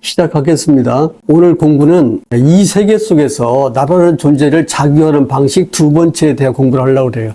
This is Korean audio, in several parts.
시작하겠습니다. 오늘 공부는 이 세계 속에서 나라는 존재를 자기화하는 방식 두 번째에 대한 공부를 하려고 그래요.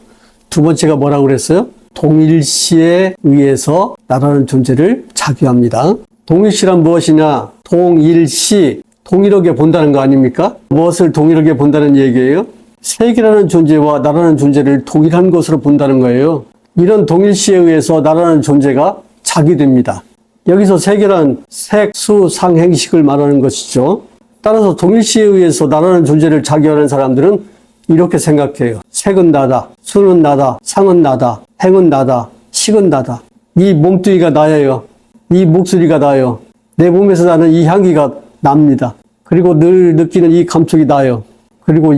두 번째가 뭐라고 그랬어요? 동일시에 의해서 나라는 존재를 자기화합니다. 동일시란 무엇이냐? 동일시, 동일하게 본다는 거 아닙니까? 무엇을 동일하게 본다는 얘기예요? 세계라는 존재와 나라는 존재를 동일한 것으로 본다는 거예요. 이런 동일시에 의해서 나라는 존재가 자기됩니다. 여기서 세계란 색, 수, 상, 행식을 말하는 것이죠. 따라서 동일시에 의해서 나라는 존재를 자기화하는 사람들은 이렇게 생각해요. 색은 나다, 수는 나다, 상은 나다, 행은 나다, 식은 나다. 이 몸뚱이가 나예요. 이 목소리가 나요. 내 몸에서 나는 이 향기가 납니다. 그리고 늘 느끼는 이 감촉이 나요. 그리고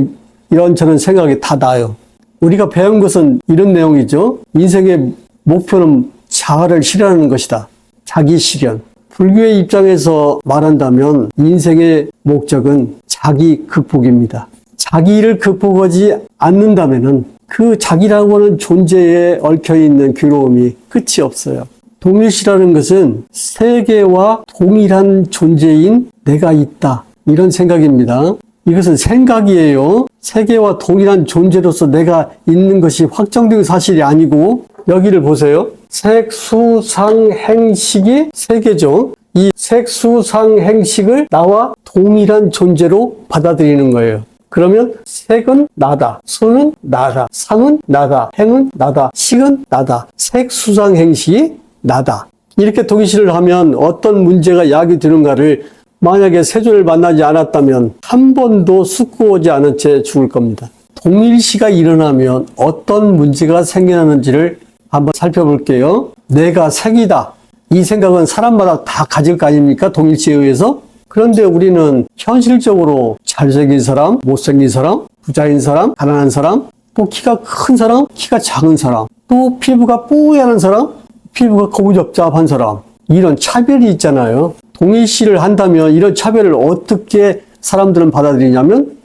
이런저런 생각이 다 나요. 우리가 배운 것은 이런 내용이죠. 인생의 목표는 자아를 실현하는 것이다. 자기 실현. 불교의 입장에서 말한다면 인생의 목적은 자기 극복입니다. 자기를 극복하지 않는다면은 그 자기라고 하는 존재에 얽혀있는 괴로움이 끝이 없어요. 동일시라는 것은 세계와 동일한 존재인 내가 있다. 이런 생각입니다. 이것은 생각이에요. 세계와 동일한 존재로서 내가 있는 것이 확정된 사실이 아니고 여기를 보세요. 색, 수, 상, 행식이 세계죠. 이 색, 수, 상, 행식을 나와 동일한 존재로 받아들이는 거예요. 그러면 색은 나다, 수는 나다, 상은 나다, 행은 나다, 식은 나다. 색, 수, 상, 행식이 나다. 이렇게 동일시를 하면 어떤 문제가 야기되는가를 만약에 세존을 만나지 않았다면 한 번도 숙고하지 않은 채 죽을 겁니다. 동일시가 일어나면 어떤 문제가 생겨나는지를 한번 살펴볼게요. 내가 색이다. 이 생각은 사람마다 다 가질 거 아닙니까? 동일시에 의해서. 그런데 우리는 현실적으로 잘생긴 사람, 못생긴 사람, 부자인 사람, 가난한 사람, 또 키가 큰 사람, 키가 작은 사람, 또 피부가 뽀얀 사람, 피부가 거무잡잡한 사람, 이런 차별이 있잖아요. 동일시를 한다면 이런 차별을 어떻게 사람들은 받아들이냐면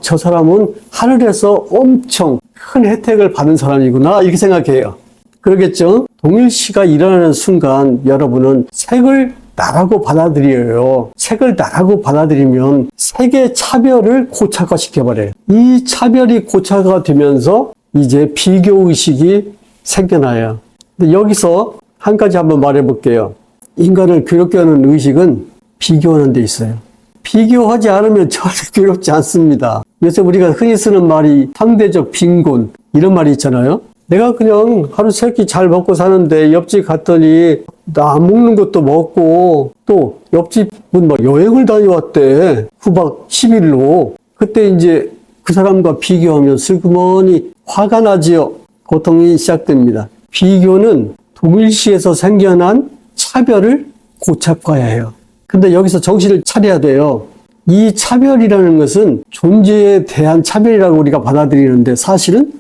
저 사람은 하늘에서 엄청 큰 혜택을 받은 사람이구나 이렇게 생각해요. 그러겠죠? 동일시가 일어나는 순간 여러분은 색을 나라고 받아들여요. 색을 나라고 받아들이면 색의 차별을 고착화시켜버려요. 이 차별이 고착화가 되면서 이제 비교의식이 생겨나요. 근데 여기서 한 가지 한번 말해볼게요. 인간을 괴롭게 하는 의식은 비교하는 데 있어요. 비교하지 않으면 절대 괴롭지 않습니다. 요새 우리가 흔히 쓰는 말이 상대적 빈곤 이런 말이 있잖아요. 내가 그냥 하루 세 끼 잘 먹고 사는데 옆집 갔더니 나 안 먹는 것도 먹고 또 옆집은 막 여행을 다녀왔대. 후박 10일로. 그때 이제 그 사람과 비교하면 슬그머니 화가 나지요. 고통이 시작됩니다. 비교는 동일시에서 생겨난 차별을 고착화해요. 근데 여기서 정신을 차려야 돼요. 이 차별이라는 것은 존재에 대한 차별이라고 우리가 받아들이는데 사실은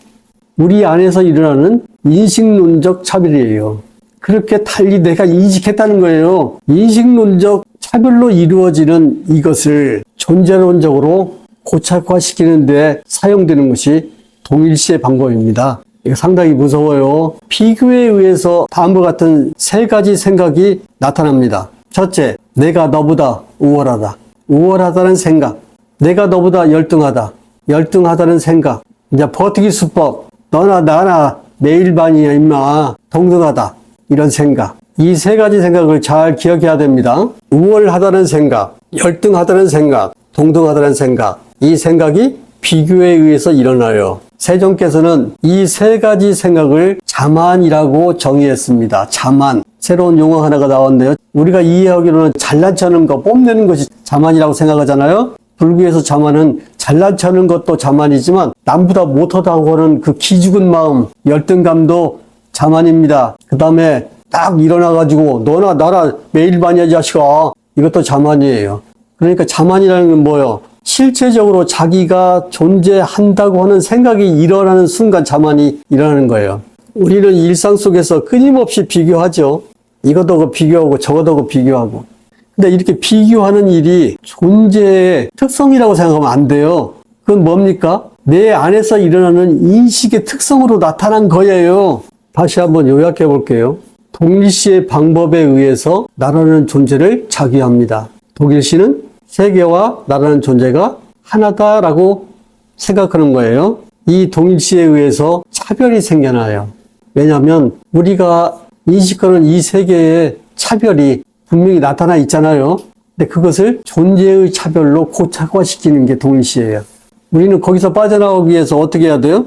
우리 안에서 일어나는 인식론적 차별이에요. 그렇게 달리 내가 인식했다는 거예요. 인식론적 차별로 이루어지는 이것을 존재론적으로 고착화시키는데 사용되는 것이 동일시의 방법입니다. 이거 상당히 무서워요. 비교에 의해서 다음과 같은 세 가지 생각이 나타납니다. 첫째, 내가 너보다 우월하다. 우월하다는 생각. 내가 너보다 열등하다. 열등하다는 생각. 이제 버티기 수법. 너나 나나 매일 반이야 임마. 동등하다. 이런 생각. 이 세 가지 생각을 잘 기억해야 됩니다. 우월하다는 생각, 열등하다는 생각, 동등하다는 생각. 이 생각이 비교에 의해서 일어나요. 세종께서는 이 세 가지 생각을 자만이라고 정의했습니다. 자만. 새로운 용어 하나가 나왔네요. 우리가 이해하기로는 잘난 척하는 거, 뽐내는 것이 자만이라고 생각하잖아요. 불교에서 자만은 잘난 척하는 것도 자만이지만 남보다 못하다고 하는 그 기죽은 마음, 열등감도 자만입니다. 그 다음에 딱 일어나가지고 너나 나나 매일 반이야 자식아. 이것도 자만이에요. 그러니까 자만이라는 건 뭐예요? 실체적으로 자기가 존재한다고 하는 생각이 일어나는 순간 자만이 일어나는 거예요. 우리는 일상 속에서 끊임없이 비교하죠. 이것도 비교하고 저것도 비교하고. 근데 이렇게 비교하는 일이 존재의 특성이라고 생각하면 안 돼요. 그건 뭡니까? 내 안에서 일어나는 인식의 특성으로 나타난 거예요. 다시 한번 요약해 볼게요. 동일시의 방법에 의해서 나라는 존재를 자기합니다. 독일시는 세계와 나라는 존재가 하나다라고 생각하는 거예요. 이 동일시에 의해서 차별이 생겨나요. 왜냐하면 우리가 인식하는 이 세계의 차별이 분명히 나타나 있잖아요. 근데 그것을 존재의 차별로 고착화시키는 게 동일시예요. 우리는 거기서 빠져나오기 위해서 어떻게 해야 돼요?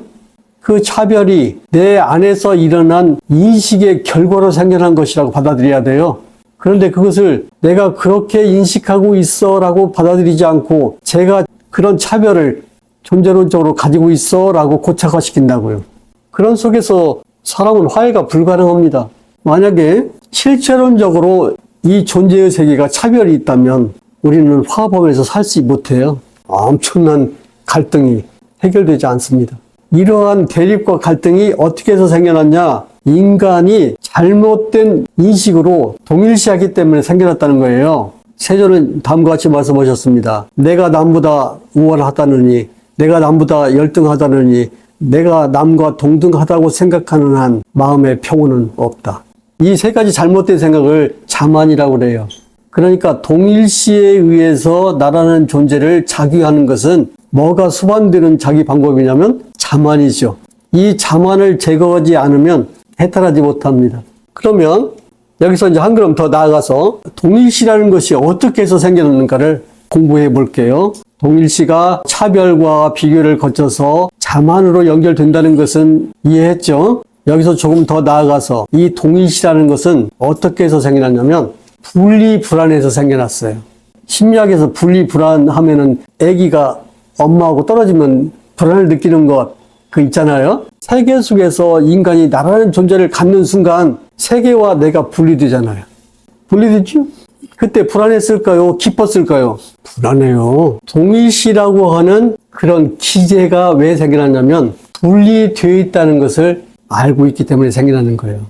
그 차별이 내 안에서 일어난 인식의 결과로 생겨난 것이라고 받아들여야 돼요. 그런데 그것을 내가 그렇게 인식하고 있어 라고 받아들이지 않고 제가 그런 차별을 존재론적으로 가지고 있어 라고 고착화시킨다고요. 그런 속에서 사람은 화해가 불가능합니다. 만약에 실체론적으로 이 존재의 세계가 차별이 있다면 우리는 화합하면서 살지 못해요. 엄청난 갈등이 해결되지 않습니다. 이러한 대립과 갈등이 어떻게 해서 생겨났냐? 인간이 잘못된 인식으로 동일시하기 때문에 생겨났다는 거예요. 세존은 다음과 같이 말씀하셨습니다. 내가 남보다 우월하다느니, 내가 남보다 열등하다느니, 내가 남과 동등하다고 생각하는 한 마음의 평온은 없다. 이 세 가지 잘못된 생각을 자만이라고 그래요. 그러니까 동일시에 의해서 나라는 존재를 자기하는 것은 뭐가 수반되는 자기 방법이냐면 자만이죠. 이 자만을 제거하지 않으면 해탈하지 못합니다. 그러면 여기서 이제 한 걸음 더 나아가서 동일시라는 것이 어떻게 해서 생겨났는가를 공부해 볼게요. 동일시가 차별과 비교를 거쳐서 자만으로 연결된다는 것은 이해했죠? 여기서 조금 더 나아가서 이 동일시라는 것은 어떻게 해서 생겨났냐면 분리불안에서 생겨났어요. 심리학에서 분리불안하면은 아기가 엄마하고 떨어지면 불안을 느끼는 것 그 있잖아요. 세계 속에서 인간이 나라는 존재를 갖는 순간 세계와 내가 분리되잖아요. 분리되죠? 그때 불안했을까요? 기뻤을까요? 불안해요. 동일시라고 하는 그런 기제가 왜 생겨났냐면 분리되어 있다는 것을 알고 있기 때문에 생겨나는 거예요.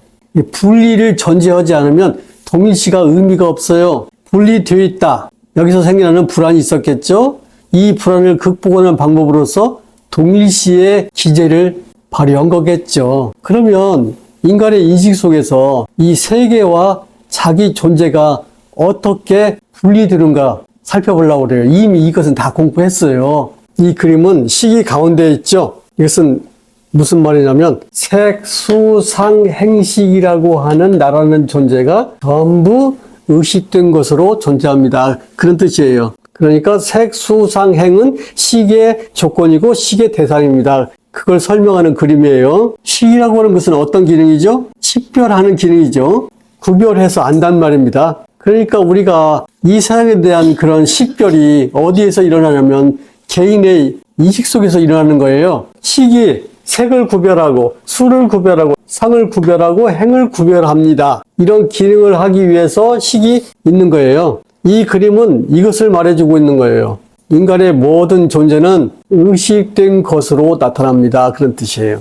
분리를 전제하지 않으면 동일시가 의미가 없어요. 분리되어 있다. 여기서 생겨나는 불안이 있었겠죠? 이 불안을 극복하는 방법으로서 동일시의 기제를 발휘한 거겠죠. 그러면 인간의 인식 속에서 이 세계와 자기 존재가 어떻게 분리되는가 살펴보려고 그래요. 이미 이것은 다 공부했어요. 이 그림은 시기 가운데 있죠. 이것은 무슨 말이냐면 색수상행식이라고 하는 나라는 존재가 전부 의식된 것으로 존재합니다. 그런 뜻이에요. 그러니까 색수상행은 시계의 조건이고 시계 대상입니다. 그걸 설명하는 그림이에요. 시기라고 하는 것은 어떤 기능이죠? 식별하는 기능이죠. 구별해서 안단 말입니다. 그러니까 우리가 이 세상에 대한 그런 식별이 어디에서 일어나냐면 개인의 인식 속에서 일어나는 거예요. 시기, 색을 구별하고 수를 구별하고 상을 구별하고 행을 구별합니다. 이런 기능을 하기 위해서 식이 있는 거예요. 이 그림은 이것을 말해주고 있는 거예요. 인간의 모든 존재는 의식된 것으로 나타납니다. 그런 뜻이에요.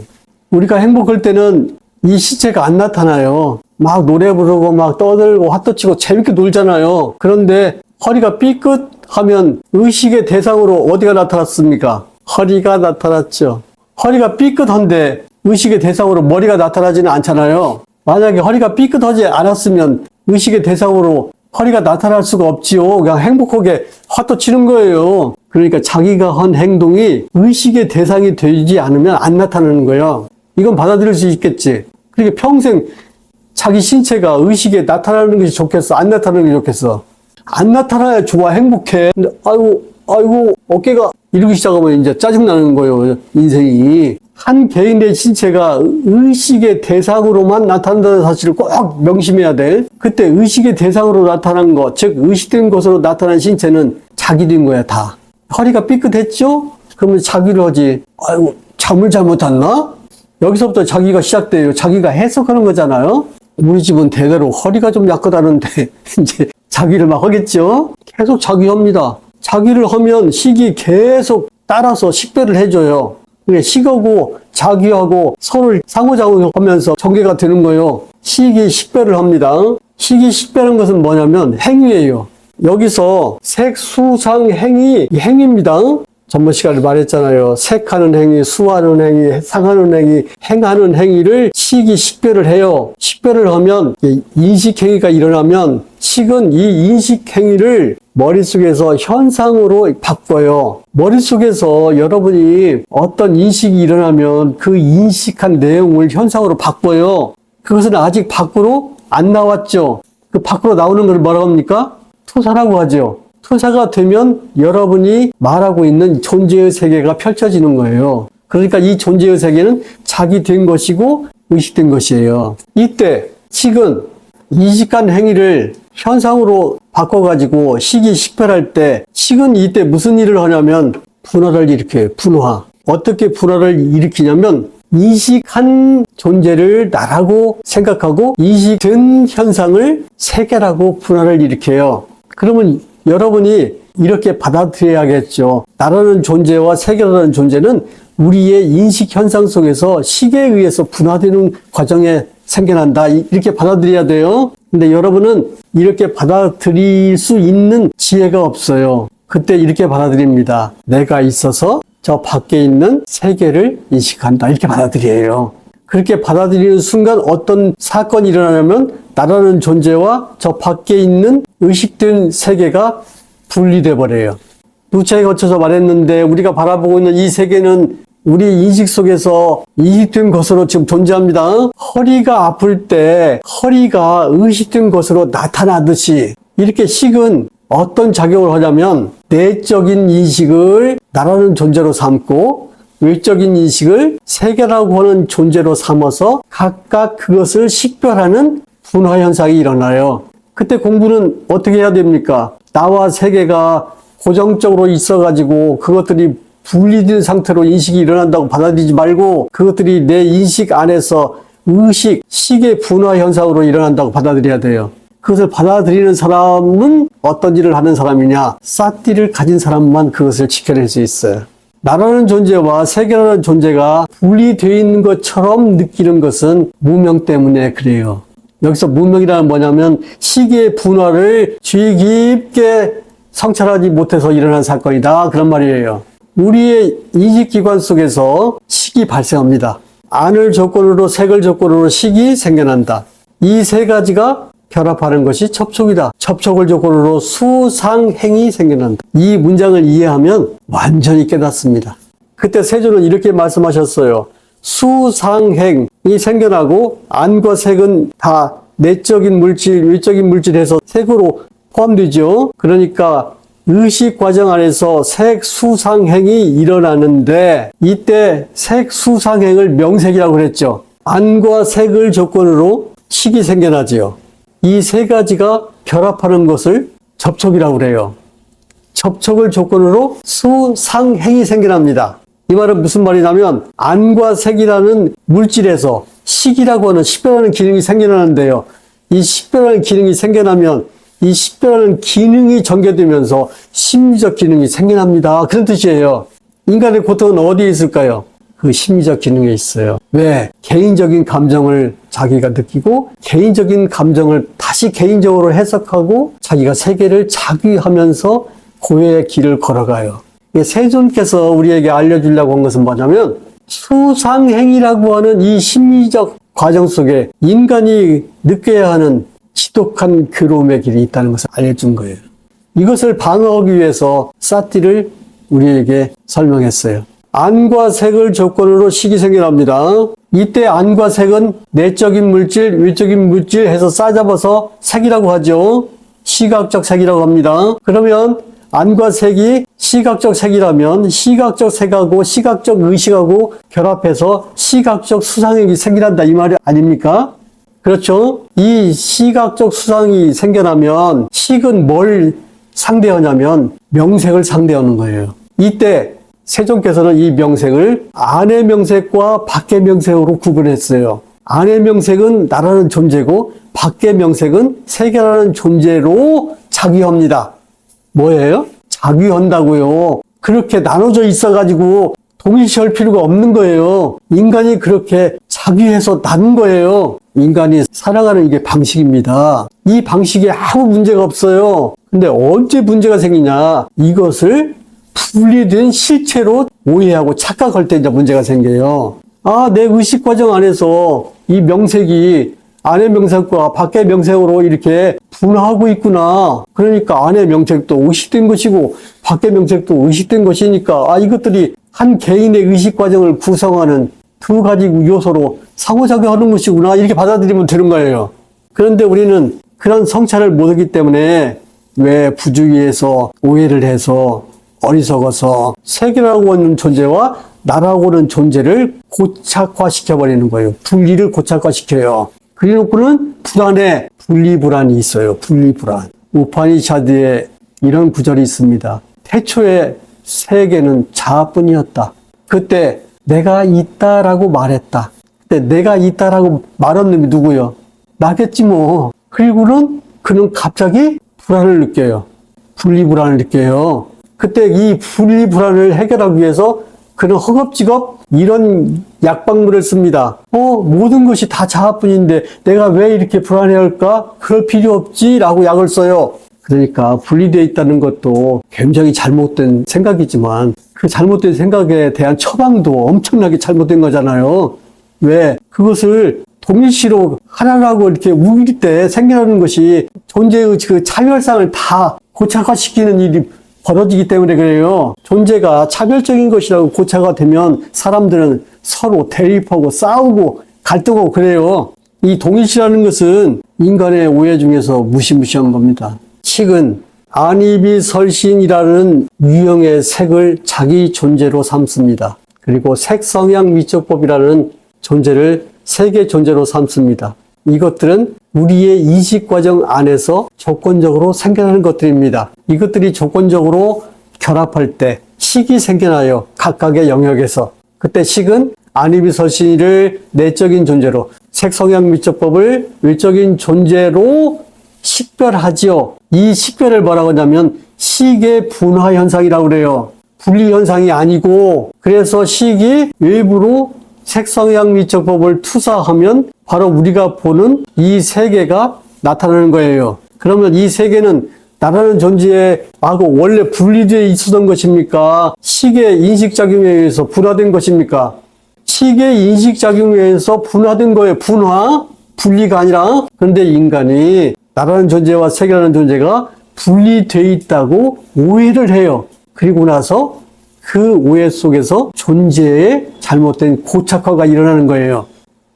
우리가 행복할 때는 이 시체가 안 나타나요. 막 노래 부르고 막 떠들고 핫도 치고 재밌게 놀잖아요. 그런데 허리가 삐끗하면 의식의 대상으로 어디가 나타났습니까? 허리가 나타났죠. 허리가 삐끗한데 의식의 대상으로 머리가 나타나지는 않잖아요. 만약에 허리가 삐끗하지 않았으면 의식의 대상으로 허리가 나타날 수가 없지요. 그냥 행복하게 핫도 치는 거예요. 그러니까 자기가 한 행동이 의식의 대상이 되지 않으면 안 나타나는 거예요. 이건 받아들일 수 있겠지. 그러니까 평생 자기 신체가 의식에 나타나는 것이 좋겠어? 안 나타나는 게 좋겠어? 안 나타나야 좋아, 행복해. 근데 아이고, 어깨가 이러기 시작하면 이제 짜증나는 거예요, 인생이. 한 개인의 신체가 의식의 대상으로만 나타난다는 사실을 꼭 명심해야 돼. 그때 의식의 대상으로 나타난 것, 즉 의식된 것으로 나타난 신체는 자기인 거야, 다. 허리가 삐끗했죠? 그러면 자기를 하지. 아이고, 잠을 잘못 잤나? 여기서부터 자기가 시작돼요. 자기가 해석하는 거잖아요. 우리 집은 대대로 허리가 좀 약하다는데 이제 자기를 막 하겠죠? 계속 자기 합니다. 자기를 하면 식이 계속 따라서 식별을 해줘요. 식하고 자기하고 서로 상호작용하면서 전개가 되는 거예요. 식이 식별을 합니다. 식이 식별한 것은 뭐냐면 행위예요. 여기서 색, 수, 상, 행위, 행위입니다. 전번 시간에 말했잖아요. 색하는 행위, 수하는 행위, 상하는 행위, 행하는 행위를 식이 식별을 해요. 식별을 하면 인식 행위가 일어나면 식은 이 인식 행위를 머릿속에서 현상으로 바꿔요. 머릿속에서 여러분이 어떤 인식이 일어나면 그 인식한 내용을 현상으로 바꿔요. 그것은 아직 밖으로 안 나왔죠. 그 밖으로 나오는 걸 뭐라고 합니까? 토사라고 하죠. 토사가 되면 여러분이 말하고 있는 존재의 세계가 펼쳐지는 거예요. 그러니까 이 존재의 세계는 자기 된 것이고 의식된 것이에요. 이때 식은 인식한 행위를 현상으로 바꿔가지고 식이 식별할 때 식은 이때 무슨 일을 하냐면 분화를 일으켜요. 분화. 어떻게 분화를 일으키냐면 인식한 존재를 나라고 생각하고 인식된 현상을 세계라고 분화를 일으켜요. 그러면 여러분이 이렇게 받아들여야겠죠. 나라는 존재와 세계라는 존재는 우리의 인식 현상 속에서 식에 의해서 분화되는 과정에 생겨난다. 이렇게 받아들여야 돼요. 근데 여러분은 이렇게 받아들일 수 있는 지혜가 없어요. 그때 이렇게 받아들입니다. 내가 있어서 저 밖에 있는 세계를 인식한다. 이렇게 받아들여요. 그렇게 받아들이는 순간 어떤 사건이 일어나냐면 나라는 존재와 저 밖에 있는 의식된 세계가 분리돼 버려요. 누차에 거쳐서 말했는데 우리가 바라보고 있는 이 세계는 우리 인식 속에서 인식된 것으로 지금 존재합니다. 허리가 아플 때 허리가 의식된 것으로 나타나듯이 이렇게 식은 어떤 작용을 하냐면 내적인 인식을 나라는 존재로 삼고 외적인 인식을 세계라고 하는 존재로 삼아서 각각 그것을 식별하는 분화 현상이 일어나요. 그때 공부는 어떻게 해야 됩니까? 나와 세계가 고정적으로 있어가지고 그것들이 분리된 상태로 인식이 일어난다고 받아들이지 말고 그것들이 내 인식 안에서 의식, 식의 분화 현상으로 일어난다고 받아들여야 돼요. 그것을 받아들이는 사람은 어떤 일을 하는 사람이냐? 사티를 가진 사람만 그것을 지켜낼 수 있어요. 나라는 존재와 세계라는 존재가 분리되어 있는 것처럼 느끼는 것은 무명 때문에 그래요. 여기서 무명이라는 뭐냐면 식의 분화를 주의 깊게 성찰하지 못해서 일어난 사건이다. 그런 말이에요. 우리의 인식기관 속에서 식이 발생합니다. 안을 조건으로 색을 조건으로 식이 생겨난다. 이 세 가지가 결합하는 것이 접촉이다. 접촉을 조건으로 수상행이 생겨난다. 이 문장을 이해하면 완전히 깨닫습니다. 그때 세조는 이렇게 말씀하셨어요. 수상행이 생겨나고 안과 색은 다 내적인 물질, 외적인 물질에서 색으로 포함되죠. 그러니까 의식 과정 안에서 색 수상행이 일어나는데 이때 색 수상행을 명색이라고 그랬죠. 안과 색을 조건으로 식이 생겨나지요. 이 세 가지가 결합하는 것을 접촉이라고 그래요. 접촉을 조건으로 수상행이 생겨납니다. 이 말은 무슨 말이냐면 안과 색이라는 물질에서 식이라고 하는 식별하는 기능이 생겨나는데요. 이 식별하는 기능이 생겨나면 이 식별하는 기능이 전개되면서 심리적 기능이 생겨납니다. 그런 뜻이에요. 인간의 고통은 어디에 있을까요? 그 심리적 기능에 있어요. 왜? 개인적인 감정을 자기가 느끼고 개인적인 감정을 다시 개인적으로 해석하고 자기가 세계를 자기하면서 고해의 길을 걸어가요. 세존께서 우리에게 알려주려고 한 것은 뭐냐면 수상행이라고 하는 이 심리적 과정 속에 인간이 느껴야 하는 지독한 괴로움의 길이 있다는 것을 알려준 거예요. 이것을 방어하기 위해서 사티를 우리에게 설명했어요. 안과 색을 조건으로 식이 생겨납니다. 이때 안과 색은 내적인 물질, 외적인 물질 해서 싸잡아서 색이라고 하죠. 시각적 색이라고 합니다. 그러면 안과 색이 시각적 색이라면 시각적 색하고 시각적 의식하고 결합해서 시각적 수상행이 생겨난다 이 말이 아닙니까? 그렇죠? 이 시각적 수상이 생겨나면 식은 뭘 상대하냐면 명색을 상대하는 거예요. 이때 세종께서는 이 명색을 안의 명색과 밖의 명색으로 구분했어요. 안의 명색은 나라는 존재고 밖의 명색은 세계라는 존재로 작유합니다. 뭐예요? 작유한다고요. 그렇게 나눠져 있어가지고 동일시할 필요가 없는 거예요. 인간이 그렇게 작유해서 난 거예요. 인간이 살아가는 이게 방식입니다. 이 방식에 아무 문제가 없어요. 근데 언제 문제가 생기냐? 이것을 분리된 실체로 오해하고 착각할 때 이제 문제가 생겨요. 아, 내 의식 과정 안에서 이 명색이 안의 명색과 밖의 명색으로 이렇게 분화하고 있구나. 그러니까 안의 명색도 의식된 것이고 밖의 명색도 의식된 것이니까 이것들이 한 개인의 의식 과정을 구성하는 두 가지 요소로 상호작용하는 것이구나. 이렇게 받아들이면 되는 거예요. 그런데 우리는 그런 성찰을 못하기 때문에 왜 부주의해서 오해를 해서 어리석어서 세계라고 하는 존재와 나라고 하는 존재를 고착화시켜버리는 거예요. 분리를 고착화시켜요. 그래놓고는 불안에 분리불안이 있어요. 분리불안. 우파니샤드에 이런 구절이 있습니다. 태초에 세계는 자아뿐이었다. 그때 내가 있다라고 말했다. 그때 내가 있다라고 말한 놈이 누구요? 나겠지 뭐. 그리고는 그는 갑자기 불안을 느껴요. 분리불안을 느껴요. 그때 이 분리불안을 해결하기 위해서 그는 허겁지겁 이런 약방물을 씁니다. 모든 것이 다 자아뿐인데 내가 왜 이렇게 불안해할까? 그럴 필요 없지 라고 약을 써요. 그러니까 분리되어 있다는 것도 굉장히 잘못된 생각이지만 그 잘못된 생각에 대한 처방도 엄청나게 잘못된 거잖아요. 왜? 그것을 동일시로 하나라고 이렇게 우길 때 생겨나는 것이 존재의 그 차별상을 다 고착화시키는 일이 벌어지기 때문에 그래요. 존재가 차별적인 것이라고 고착화 되면 사람들은 서로 대립하고 싸우고 갈등하고 그래요. 이 동일시라는 것은 인간의 오해 중에서 무시무시한 겁니다. 식은 안이비설신이라는 유형의 색을 자기 존재로 삼습니다. 그리고 색성향 미적법이라는 존재를 세계 존재로 삼습니다. 이것들은 우리의 이식 과정 안에서 조건적으로 생겨나는 것들입니다. 이것들이 조건적으로 결합할 때 식이 생겨나요. 각각의 영역에서. 그때 식은 안이비설신을 내적인 존재로, 색성향 미적법을 외적인 존재로 식별하지요. 이 식별을 뭐라고 하냐면 식의 분화 현상이라고 그래요. 분리 현상이 아니고, 그래서 식이 외부로 색성향 미적법을 투사하면 바로 우리가 보는 이 세계가 나타나는 거예요. 그러면 이 세계는 나라는 존재하고 원래 분리되어 있었던 것입니까? 식의 인식작용에 의해서 분화된 것입니까? 식의 인식작용에 의해서 분화된 거예요. 분화? 분리가 아니라. 그런데 인간이 나라는 존재와 세계라는 존재가 분리되어 있다고 오해를 해요. 그리고 나서 그 오해 속에서 존재의 잘못된 고착화가 일어나는 거예요.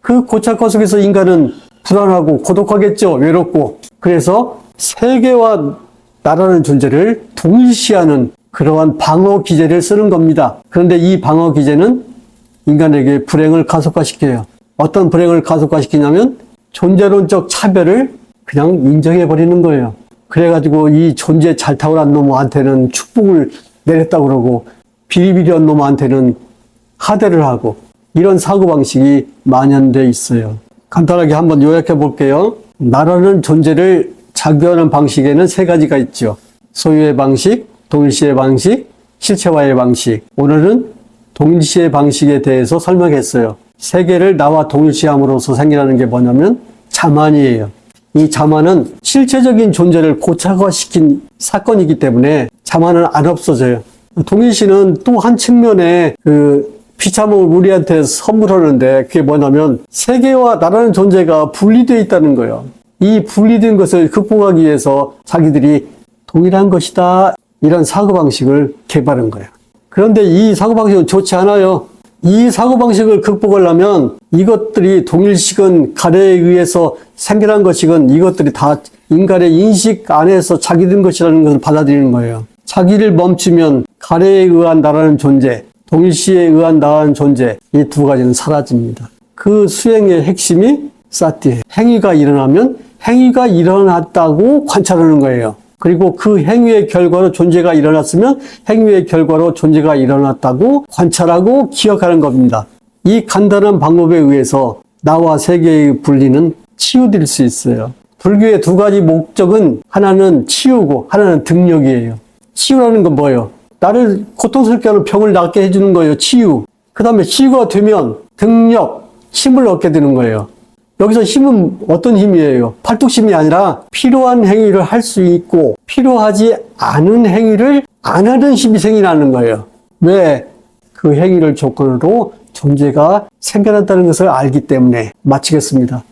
그 고착화 속에서 인간은 불안하고 고독하겠죠. 외롭고. 그래서 세계와 나라는 존재를 동일시하는 그러한 방어 기제를 쓰는 겁니다. 그런데 이 방어 기제는 인간에게 불행을 가속화시켜요. 어떤 불행을 가속화시키냐면 존재론적 차별을 그냥 인정해버리는 거예요. 그래가지고 이 존재 잘 타고난 놈한테는 축복을 내렸다고 그러고 비리비리한 놈한테는 하대를 하고 이런 사고방식이 만연되어 있어요. 간단하게 한번 요약해 볼게요. 나라는 존재를 자규하는 방식에는 세 가지가 있죠. 소유의 방식, 동일시의 방식, 실체화의 방식. 오늘은 동일시의 방식에 대해서 설명했어요. 세계를 나와 동일시함으로써 생겨나는 게 뭐냐면 자만이에요. 이 자만은 실체적인 존재를 고착화시킨 사건이기 때문에 자만은 안 없어져요. 동일시는 또 한 측면에 비참함을 우리한테 선물하는데 그게 뭐냐면 세계와 나라는 존재가 분리되어 있다는 거예요. 이 분리된 것을 극복하기 위해서 자기들이 동일한 것이다 이런 사고방식을 개발한 거예요. 그런데 이 사고방식은 좋지 않아요. 이 사고방식을 극복하려면 이것들이 동일식은 가래에 의해서 생겨난 것이건 이것들이 다 인간의 인식 안에서 자기된 것이라는 것을 받아들이는 거예요. 자기를 멈추면 가래에 의한 나라는 존재, 동일시에 의한 나라는 존재, 이 두 가지는 사라집니다. 그 수행의 핵심이 사티예요. 행위가 일어나면 행위가 일어났다고 관찰하는 거예요. 그리고 그 행위의 결과로 존재가 일어났으면 행위의 결과로 존재가 일어났다고 관찰하고 기억하는 겁니다. 이 간단한 방법에 의해서 나와 세계의 분리는 치유될 수 있어요. 불교의 두 가지 목적은 하나는 치유고 하나는 등력이에요. 치유라는 건 뭐예요? 나를 고통스럽게 하는 병을 낫게 해주는 거예요. 치유. 그 다음에 치유가 되면 등력, 힘을 얻게 되는 거예요. 여기서 힘은 어떤 힘이에요? 팔뚝심이 아니라 필요한 행위를 할 수 있고 필요하지 않은 행위를 안 하는 힘이 생겨나는 거예요. 왜? 그 행위를 조건으로 존재가 생겨났다는 것을 알기 때문에. 마치겠습니다.